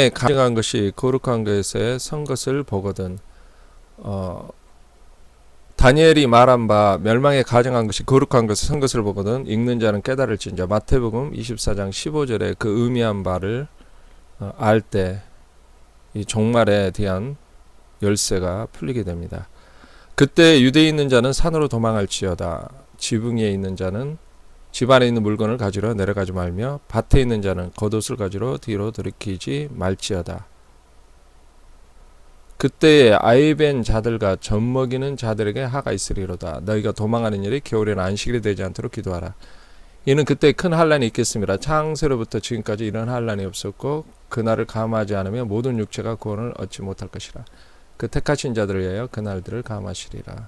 가증한 것이 거룩한 것에 선 것을 보거든. 다니엘이 말한 바 멸망에 가증한 것이 거룩한 것에 선 것을 보거든 읽는 자는 깨달을진저. 마태복음 24장 15절에 그 의미한 바를 알 때 이 종말에 대한 열쇠가 풀리게 됩니다. 그때 유대에 있는 자는 산으로 도망할지어다. 지붕 위에 있는 자는 집 안에 있는 물건을 가지러 내려가지 말며 밭에 있는 자는 겉옷을 가지러 뒤로 돌이키지 말지어다. 그때에 아이벤 자들과 젖먹이는 자들에게 하가 있으리로다. 너희가 도망하는 일이 겨울에는 안식일이 되지 않도록 기도하라. 이는 그때 큰 환란이 있겠습니다. 창세로부터 지금까지 이런 환란이 없었고 그날을 감하지 않으면 모든 육체가 구원을 얻지 못할 것이라. 그 택하신 자들을 위하여 그날들을 감하시리라.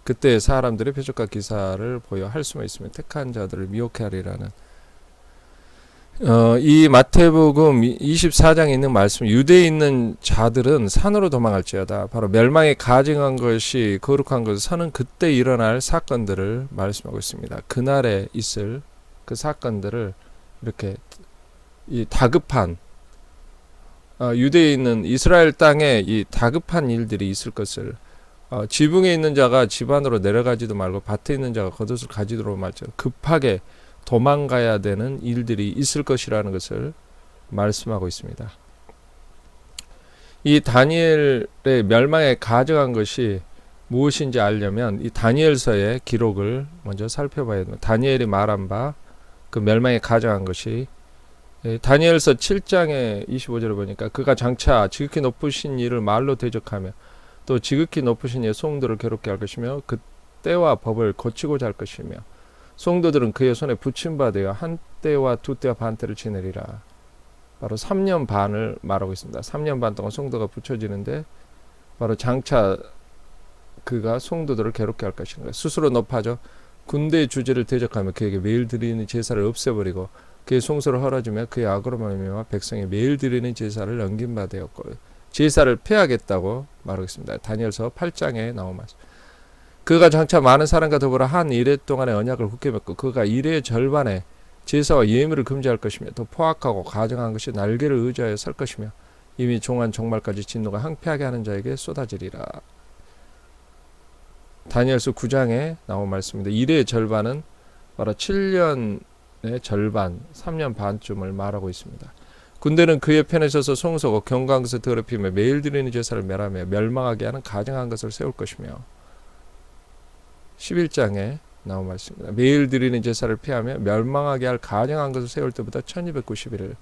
그때 사람들이 표적과 기사를 보여 할 수만 있으면 택한 자들을 미혹해 하리라는 이 마태복음 24장에 있는 말씀, 유대에 있는 자들은 산으로 도망할지어다. 바로 멸망에 가증한 것이 거룩한 것을 서는 그때 일어날 사건들을 말씀하고 있습니다. 그날에 있을 그 사건들을 이렇게 이 다급한 유대에 있는 이스라엘 땅에 이 다급한 일들이 있을 것을 지붕에 있는 자가 집 안으로 내려가지도 말고 밭에 있는 자가 겉옷을 가지도록 말죠. 급하게 도망가야 되는 일들이 있을 것이라는 것을 말씀하고 있습니다. 이 다니엘의 멸망에 가증한 것이 무엇인지 알려면 이 다니엘서의 기록을 먼저 살펴봐야 됩니다. 다니엘이 말한 바 그 멸망에 가증한 것이 다니엘서 7장의 25절을 보니까 그가 장차 지극히 높으신 이를 말로 대적하며 또 지극히 높으신 이의 성도를 괴롭게 할 것이며 그 때와 법을 고치고자 할 것이며 성도들은 그의 손에 붙임바 되어 한 때와 두 때와 반 때를 지내리라. 바로 3년 반을 말하고 있습니다. 3년 반 동안 성도가 붙여지는데 바로 장차 그가 성도들을 괴롭게 할 것인가. 스스로 높아져 군대의 주제를 대적하며 그에게 매일 드리는 제사를 없애버리고 그의 송수를 헐어주며 그의 악으로 말미암아 백성이 매일 드리는 제사를 넘긴 바 되었고 제사를 폐하겠다고 말하고 있습니다. 다니엘서 8장에 나온 말씀. 그가 장차 많은 사람과 더불어 한 이레 동안의 언약을 굳게 맺고 그가 이레의 절반에 제사와 예물을 금지할 것이며 또 포악하고 가증한 것이 날개를 의지하여 설 것이며 이미 종한 종말까지 진노가 항폐하게 하는 자에게 쏟아지리라. 다니엘서 9장에 나온 말씀입니다. 이레의 절반은 바로 7년의 절반, 3년 반쯤을 말하고 있습니다. 군대는 그의 편에 서서 송소고 경고한 것을 더럽히며 매일 드리는 제사를 멸하며 멸망하게 하는 가증한 것을 세울 것이며 11장에 나온 말씀입니다. 매일 드리는 제사를 피하며 멸망하게 할 가증한 것을 세울 때보다 1291일.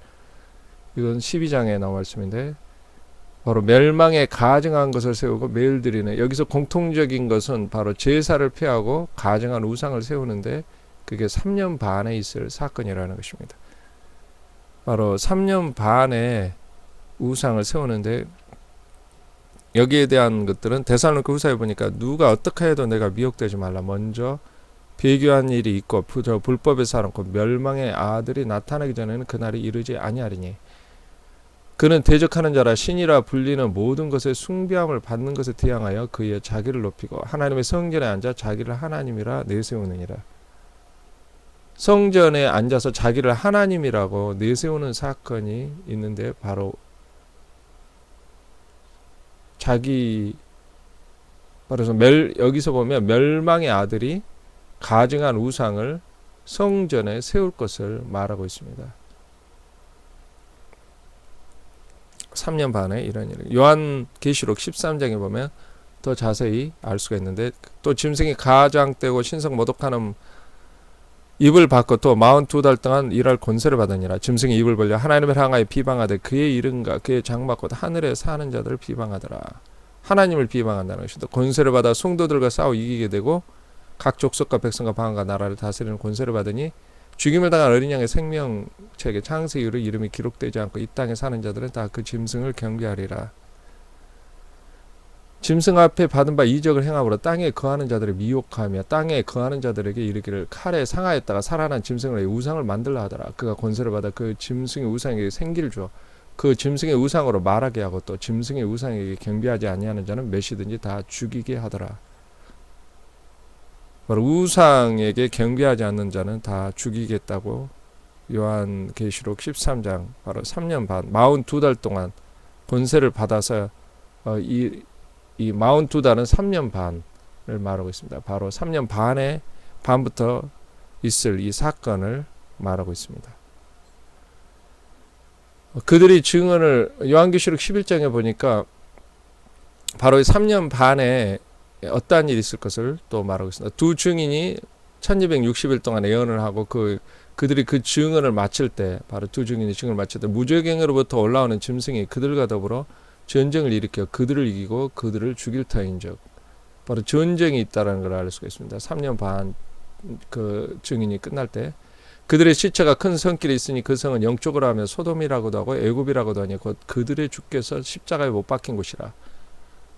이건 12장에 나온 말씀인데 바로 멸망에 가증한 것을 세우고 매일 드리는, 여기서 공통적인 것은 바로 제사를 피하고 가증한 우상을 세우는데 그게 3년 반에 있을 사건이라는 것입니다. 바로 3년 반에 우상을 세우는데 여기에 대한 것들은 데살로니가 후서에 보니까 누가 어떻게 해도 내가 미혹되지 말라. 먼저 배교한 일이 있고 불법의 사람 곧 멸망의 아들이 나타나기 전에는 그날이 이르지 아니하리니 그는 대적하는 자라 신이라 불리는 모든 것에 숭배함을 받는 것에 대항하여 그의 자기를 높이고 하나님의 성전에 앉아 자기를 하나님이라 내세우느니라. 성전에 앉아서 자기를 하나님이라고 내세우는 사건이 있는데 바로 여기서 보면 멸망의 아들이 가증한 우상을 성전에 세울 것을 말하고 있습니다. 3년 반에 이런 일. 요한계시록 13장에 보면 더 자세히 알 수가 있는데 또 짐승이 가장되고 신성 모독하는 입을 받고 또 42달 동안 일할 권세를 받으니라. 짐승이 입을 벌려 하나님을 향하여 비방하되 그의 이름과 그의 장막 곧 하늘에 사는 자들을 비방하더라. 하나님을 비방한다는 것이다. 권세를 받아 성도들과 싸워 이기게 되고 각 족속과 백성과 방언과 나라를 다스리는 권세를 받으니 죽임을 당한 어린 양의 생명책에 창세 이후로 이름이 기록되지 않고 이 땅에 사는 자들은 다 그 짐승을 경배하리라. 짐승 앞에 받은 바 이적을 행함으로 땅에 거하는 자들을 미혹하며 땅에 거하는 자들에게 이르기를 칼에 상하였다가 살아난 짐승을 우상을 만들라 하더라. 그가 권세를 받아 그 짐승의 우상에게 생기를 주어 그 짐승의 우상으로 말하게 하고 또 짐승의 우상에게 경배하지 아니하는 자는 몇이든지 다 죽이게 하더라. 바로 우상에게 경배하지 않는 자는 다 죽이겠다고 요한계시록 13장 바로 3년 반 42달 동안 권세를 받아서 이 42달은 3년 반을 말하고 있습니다. 바로 3년 반부터 있을 이 사건을 말하고 있습니다. 그들이 증언을 요한계시록 11장에 보니까 바로 3년 반에 어떠한 일이 있을 것을 또 말하고 있습니다. 두 증인이 1260일 동안 예언을 하고 그들이 그 증언을 마칠 때 바로 두 증인이 증언을 마칠 때 무저갱으로부터 올라오는 짐승이 그들과 더불어 전쟁을 일으켜 그들을 이기고 그들을 죽일 터인즉 바로 전쟁이 있다는 걸 알 수가 있습니다. 3년 반 그 증인이 끝날 때 그들의 시체가 큰 성길에 있으니 그 성은 영적으로 하면 소돔이라고도 하고 애굽이라고도 하니 곧 그들의 주께서 십자가에 못 박힌 곳이라.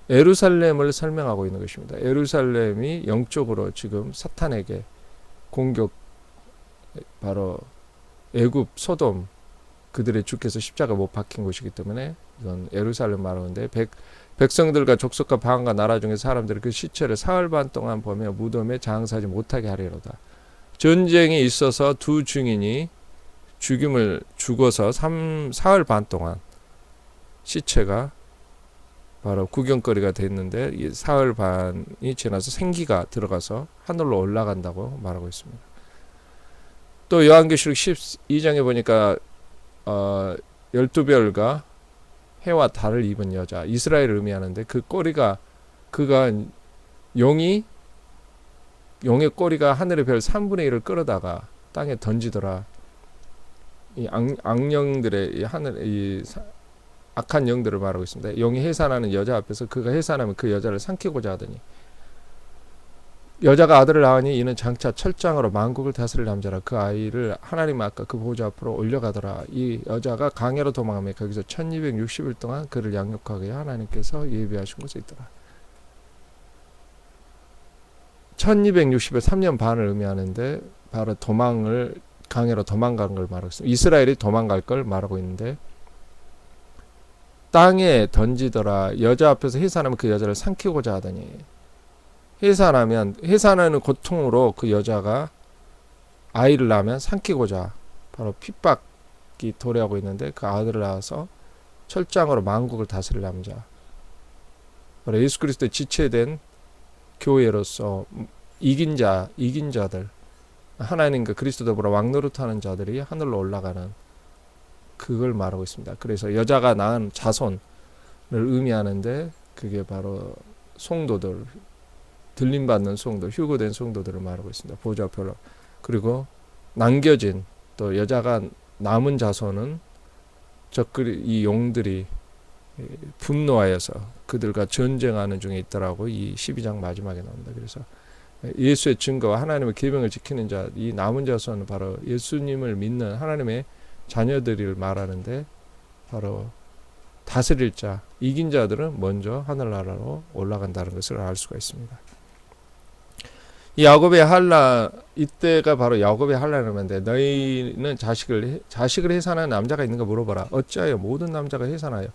예루살렘을 설명하고 있는 것입니다. 예루살렘이 영적으로 지금 사탄에게 공격, 바로 애굽, 소돔, 그들의 주께서 십자가 못 박힌 곳이기 때문에 이건 예루살렘 말하는데 백성들과 족속과 방언과 나라 중에 사람들이 그 시체를 사흘 반 동안 보며 무덤에 장사하지 못하게 하리로다. 전쟁이 있어서 두 증인이 죽어서 사흘 반 동안 시체가 바로 구경거리가 됐는데 이 사흘 반이 지나서 생기가 들어가서 하늘로 올라간다고 말하고 있습니다. 또 요한계시록 12장에 보니까 12별과 해와 달을 입은 여자, 이스라엘을 의미하는데 그 꼬리가 용의 꼬리가 하늘의 별 3분의 1을 끌어다가 땅에 던지더라. 이 악령들의 악한 영들을 말하고 있습니다. 용이 해산하는 여자 앞에서 그가 해산하면 그 여자를 삼키고자 하더니 여자가 아들을 낳으니 이는 장차 철장으로 만국을 다스릴 남자라. 그 아이를 하나님 아까 그 보좌 앞으로 올려가더라. 이 여자가 강야로 도망하며 거기서 1260일 동안 그를 양육하게 하나님께서 예비하신 곳에 있더라. 1260에 3년 반을 의미하는데 바로 강야로 도망간 걸 말하고 있습니다. 이스라엘이 도망갈 걸 말하고 있는데 땅에 던지더라. 여자 앞에서 해산하면 그 여자를 삼키고자 하더니 해산하는 고통으로 그 여자가 아이를 낳으면 삼키고자 바로 핍박이 도래하고 있는데 그 아들을 낳아서 철장으로 만국을 다스릴 남자, 바로 예수 그리스도의 지체된 교회로서 이긴 자들, 하나님과 그리스도 더불어 왕노릇하는 자들이 하늘로 올라가는 그걸 말하고 있습니다. 그래서 여자가 낳은 자손을 의미하는데 그게 바로 성도들, 들림받는 성도, 휴거된 성도들을 말하고 있습니다. 보좌 앞으로. 그리고 남겨진 또 여자가 남은 자손은 이 용들이 분노하여서 그들과 전쟁하는 중에 있더라고. 이 12장 마지막에 나옵니다. 그래서 예수의 증거와 하나님의 계명을 지키는 자, 이 남은 자손은 바로 예수님을 믿는 하나님의 자녀들을 말하는데 바로 다스릴 자, 이긴 자들은 먼저 하늘나라로 올라간다는 것을 알 수가 있습니다. 이 야곱의 한란, 이때가 바로 야곱의 한란이었는데 너희는 자식을 해산하는 남자가 있는가 물어봐라. 어찌하여 모든 남자가 해산하여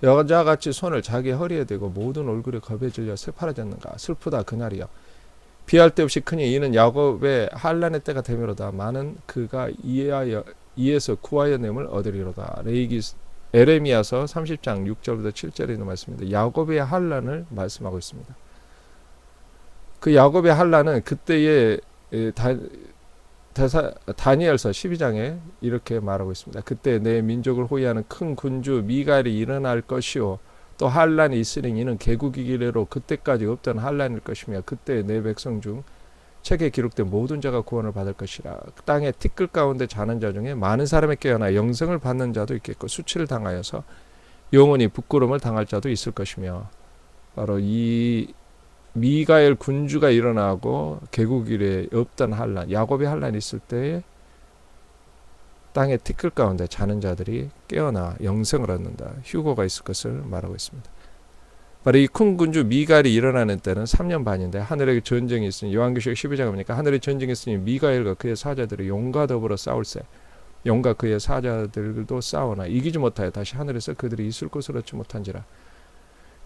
여자같이 손을 자기 허리에 대고 모든 얼굴에 겁에 질려 새파라졌는가. 슬프다 그날이여. 비할 데 없이 크니 이는 야곱의 한란의 때가 되미로다. 많은 그가 이에서 구하여 냄을 얻으리로다. 에레미야서 30장 6절부터 7절에 있는 말씀입니다. 야곱의 한란을 말씀하고 있습니다. 그 야곱의 한란은 그때의 다니엘서 12장에 이렇게 말하고 있습니다. 그때 내 민족을 호위하는 큰 군주 미갈이 일어날 것이요 또 한란이 있으니 이는 개국이기래로 그때까지 없던 한란일 것이며 그때 내 백성 중 책에 기록된 모든 자가 구원을 받을 것이라. 땅의 티끌 가운데 자는 자 중에 많은 사람이 깨어나 영생을 받는 자도 있겠고 수치를 당하여서 영원히 부끄러움을 당할 자도 있을 것이며 바로 이 미가엘 군주가 일어나고 개국일에 없던 한란, 야곱의 한란이 있을 때에 땅의 티끌 가운데 자는 자들이 깨어나 영생을 얻는다. 휴거가 있을 것을 말하고 있습니다. 바로 이 큰 군주 미갈이 일어나는 때는 3년 반인데 하늘에 전쟁이 있으니 요한계시록 12장에 보니까 하늘에 전쟁이 있으니 미가엘과 그의 사자들이 용과 더불어 싸울세. 용과 그의 사자들도 싸우나 이기지 못하여 다시 하늘에서 그들이 있을 곳을 얻지 못한지라.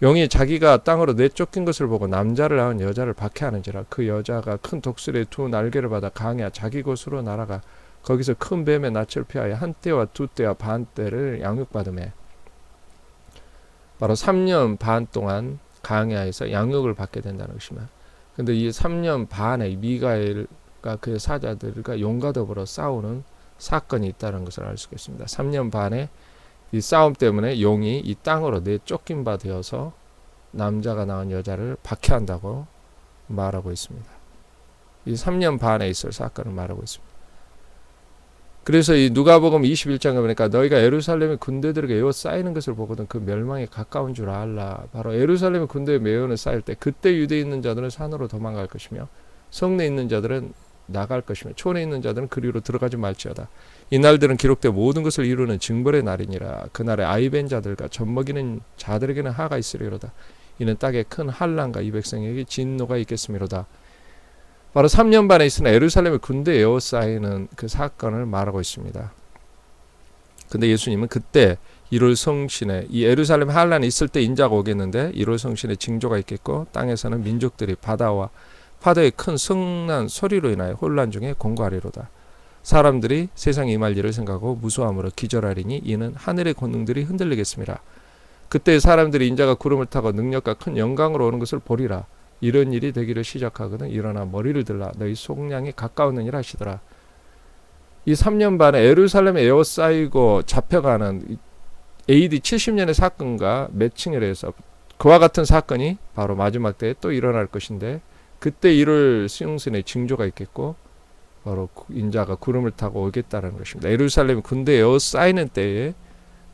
용이 자기가 땅으로 내쫓긴 것을 보고 남자를 낳은 여자를 박해하는지라. 그 여자가 큰 독수리의 두 날개를 받아 강야 자기 곳으로 날아가 거기서 큰 뱀의 낯을 피하여 한 떼와 두 떼와 반 떼를 양육받으며 바로 3년 반 동안 광야에서 양육을 받게 된다는 것입니다. 근데 이 3년 반에 미가엘과 그의 사자들과 용과 더불어 싸우는 사건이 있다는 것을 알 수가 있습니다. 3년 반에 이 싸움 때문에 용이 이 땅으로 내쫓긴 바 되어서 남자가 낳은 여자를 박해한다고 말하고 있습니다. 이 3년 반에 있을 사건을 말하고 있습니다. 그래서 이 누가복음 21장에 보니까 너희가 예루살렘의 군대들에게 에워싸이는 것을 보거든 그 멸망에 가까운 줄 알라. 바로 예루살렘의 군대에 매어는 쌓일 때 그때 유대에 있는 자들은 산으로 도망갈 것이며 성내에 있는 자들은 나갈 것이며 촌에 있는 자들은 그리로 들어가지 말지어다. 이 날들은 기록된 모든 것을 이루는 징벌의 날이니라. 그날에 아이벤 자들과 젖먹이는 자들에게는 하가 있으리로다. 이는 땅에 큰 환난과 이 백성에게 진노가 있겠음이로다. 바로 3년 반에 있으나 예루살렘의 군대에 에워싸이는 그 사건을 말하고 있습니다. 근데 예수님은 그때 1월 성신에 이 예루살렘 환란이 있을 때 인자가 오겠는데 1월 성신에 징조가 있겠고 땅에서는 민족들이 바다와 파도의 큰 성난 소리로 인하여 혼란 중에 공고하리로다. 사람들이 세상에 임할 일을 생각하고 무수함으로 기절하리니 이는 하늘의 권능들이 흔들리겠습니다. 그때 사람들이 인자가 구름을 타고 능력과 큰 영광으로 오는 것을 보리라. 이런 일이 되기를 시작하거든 일어나 머리를 들라 너희 속량이 가까웠느니라 하시더라. 이 3년 반에 예루살렘에 에워싸이고 잡혀가는 AD 70년의 사건과 매칭을 해서 그와 같은 사건이 바로 마지막 때에 또 일어날 것인데 그때 이룰 수용선의 징조가 있겠고 바로 인자가 구름을 타고 오겠다는 것입니다. 예루살렘 군대에 에워싸이는 때에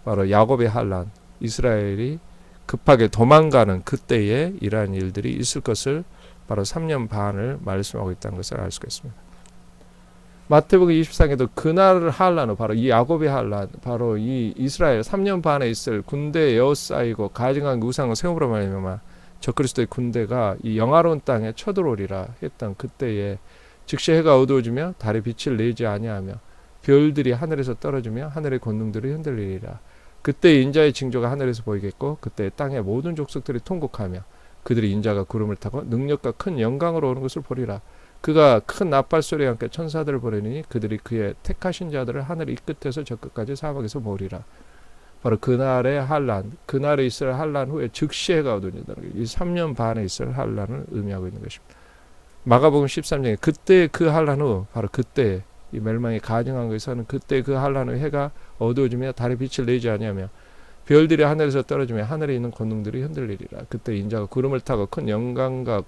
바로 야곱의 환란, 이스라엘이 급하게 도망가는 그때에 이러한 일들이 있을 것을 바로 3년 반을 말씀하고 있다는 것을 알 수가 있습니다. 마태복음 24장에도 그날 환란은 바로 이 야곱의 환란, 바로 이 이스라엘 3년 반에 있을 군대에 에워싸이고 가증한 우상을 세움으로 말미암아 적그리스도의 군대가 이 영화로운 땅에 쳐들어오리라 했던 그때에 즉시 해가 어두워지며 달이 빛을 내지 아니하며 별들이 하늘에서 떨어지며 하늘의 권능들이 흔들리리라. 그때 인자의 징조가 하늘에서 보이겠고 그때 땅의 모든 족속들이 통곡하며 그들이 인자가 구름을 타고 능력과 큰 영광으로 오는 것을 보리라. 그가 큰 나팔 소리와 함께 천사들을 보내니 그들이 그의 택하신 자들을 하늘 이 끝에서 저 끝까지 사막에서 모으리라. 바로 그날의 환란, 그날에 있을 환란 후에 즉시 해가 어두워진다는 이 3년 반에 있을 환란을 의미하고 있는 것입니다. 마가복음 13장에 그때 그 환란 후 바로 그때 이 멸망이 가증한 것에서는 그때 그 환란 후 해가 어두워지며 달의 빛을 내지 아니하며 별들이 하늘에서 떨어지며 하늘에 있는 권능들이 흔들리리라. 그때 인자가 구름을 타고 큰 영광과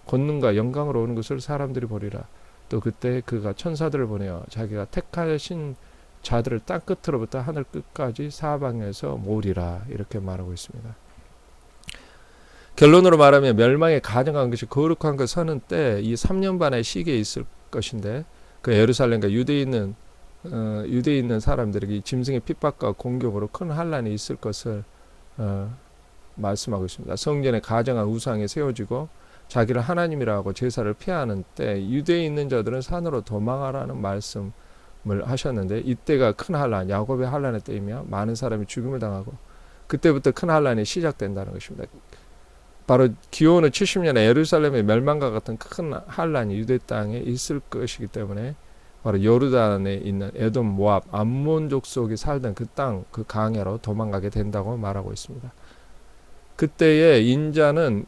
권능과 영광으로 오는 것을 사람들이 보리라. 또 그때 그가 천사들을 보내어 자기가 택하신 자들을 땅 끝으로부터 하늘 끝까지 사방에서 모으리라. 이렇게 말하고 있습니다. 결론으로 말하면 멸망에 가증한 것이 거룩한 것 서는 때 이 3년 반의 시기에 있을 것인데 그 예루살렘과 유대에 있는 사람들에게 짐승의 핍박과 공격으로 큰 환란이 있을 것을 말씀하고 있습니다. 성전에 가증한 우상이 세워지고 자기를 하나님이라 하고 제사를 피하는 때 유대에 있는 자들은 산으로 도망하라는 말씀을 하셨는데 이때가 큰 환란, 야곱의 환란의 때이며 많은 사람이 죽임을 당하고 그때부터 큰 환란이 시작된다는 것입니다. 바로 기원후 70년에 예루살렘의 멸망과 같은 큰 환란이 유대 땅에 있을 것이기 때문에 바로 요르단에 있는 에돔, 모압, 암몬 족속이 살던 그 땅, 그 광야로 도망가게 된다고 말하고 있습니다. 그때에 인자는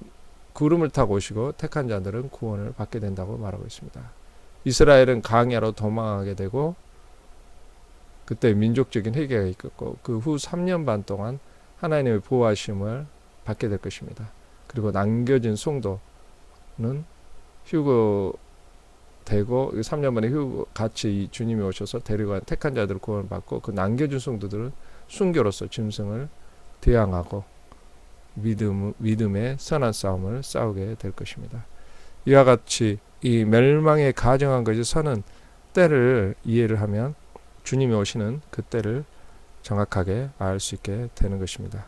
구름을 타고 오시고 택한 자들은 구원을 받게 된다고 말하고 있습니다. 이스라엘은 광야로 도망하게 되고 그때 민족적인 회개가 있겠고 그 후 3년 반 동안 하나님의 보호하심을 받게 될 것입니다. 그리고 남겨진 성도는 휴거되고 3년 만에 같이 주님이 오셔서 데려간 택한 자들을 구원을 받고 그 남겨진 성도들은 순교로서 짐승을 대항하고 믿음의 선한 싸움을 싸우게 될 것입니다. 이와 같이 이 멸망에 가증한 것이 서는 때를 이해를 하면 주님이 오시는 그 때를 정확하게 알 수 있게 되는 것입니다.